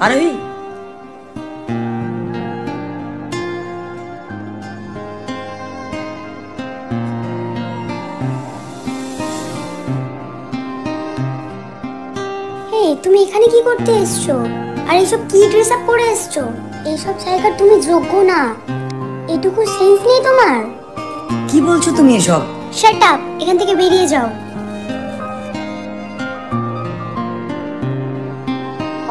আরোহী, তুমি এখানে কি করতে এসছো? আর এইসব কি ড্রেস আপ পরে এসছো? এইসব জায়গার তুমি যোগ্য না। এটুকু সেন্স নেই তোমার? কি বলছো তুমি এসব? শাট আপ, এখান থেকে বেরিয়ে যাও।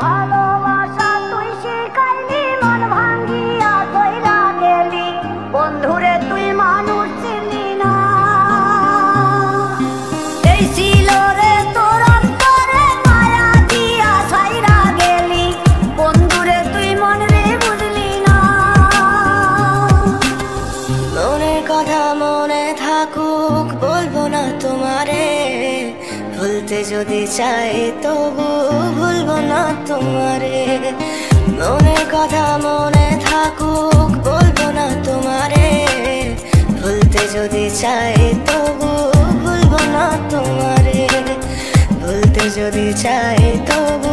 ভালোবাসা তুই শিখাইলি, মন ভাঙিয়া কইরা গেলি, বন্ধুরে তুই মানুষ চিনি না। এই ছিল রে তোর অন্তরে মায়া দিয়া ছাইরা গেলি, বন্ধুরে তুই মন রে বুঝলি না। মনের কথা মনে থাকুক, বলবো না তোমারে, ভুলতে যদি চাই তবু ভুলবো না তোমারে। মনের কথা মনে থাকুক, বলবো না তোমারে, ভুলতে যদি চাই তবু ভুলবো না তোমারে। ভুলতে যদি চাই তবু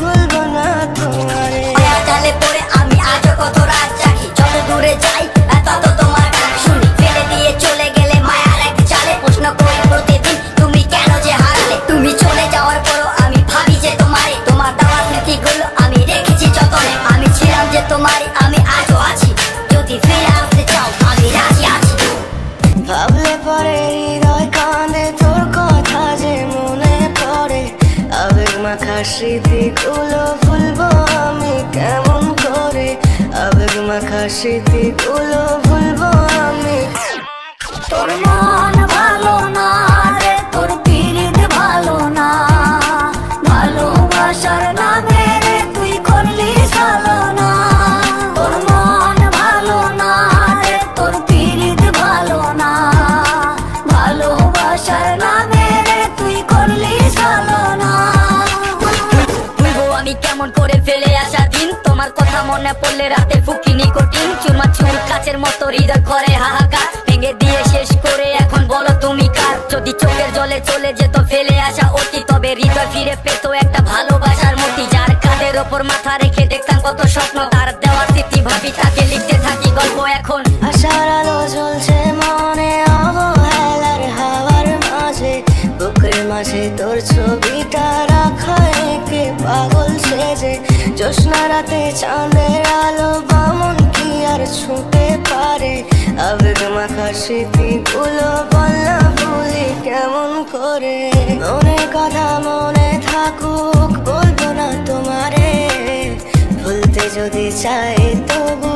ভুলবো না তোমারে। জালে পড়ে আমি আজও কত রাত জাগি, যত দূরে যাই তত তোমার ডাক শুনি। ফেলে দিয়ে চলে গেলে মায়ার এক জালে, প্রশ্ন করি প্রতিদিন তুমি কেন যে হারলে। তুমি চলে যাওয়ার পরও আমি ভাবি যে তোমারে, তোমার দেওয়া স্মৃতিগুলো আমি রেখেছি যতনে। আমি ছিলাম যে তোমারই, আমি আজও আছি, যদি ফিরে আসতে চাও আমি রাজি আছি। ভাবলে পরে হৃদয় কাঁদে, তোর কথা যে মনে পড়ে। আবেগ মাখা স্মৃতিগুলো ভুলবো আমি কেমন করে। আবেগ মাখা স্মৃতিগুলো ভুলবো আমি। তোর মন ভালো না রে, তোর পিরিত ভালো না, ভালোবাসার নামে রে তুই করলি ছলনা। তোর মন ভালো না রে, তোর পিরিত ভালো না, ভালোবাসার নামে রে তুই করলি ছলনা। ভুলবো আমি কেমন করে ফেলে আসা দিন, তোমার কথা মনে পড়লে রাতে ফুকি নিকোটিন। চুরমা চুর কাচের মতো হৃদয় করে হাহাকার, ভেঙে দিয়ে শেষ করে এখন বলো তুমি কার। যদি চোখের জলে চলে যেত ফেলে আসা অতি, তবে হৃদয় ফিরে পেত একটা ভালোবাসার মতি। যার কাঁধের ওপর মাথা রেখে দেখতাম কত স্বপ্ন, তার দেওয়া স্মৃতি ভাবি তাকে লিখতে থাকি গল্প এখন। আশার আলো জ্বলছে মনে অবহেলার হাওয়ার মাঝে, বুকের মাঝে তোর ছবিটা রাখা একে পাগল সেজে। জ্যোৎস্না রাতে চাঁদের আলো বামন কি আর ছুঁতে পারে। আবেগ মাখা স্মৃতিগুলো বল না ভুলি কেমন করে। মনের কথা মনে থাকুক, বলবো না তোমারে, ভুলতে যদি চাই তবু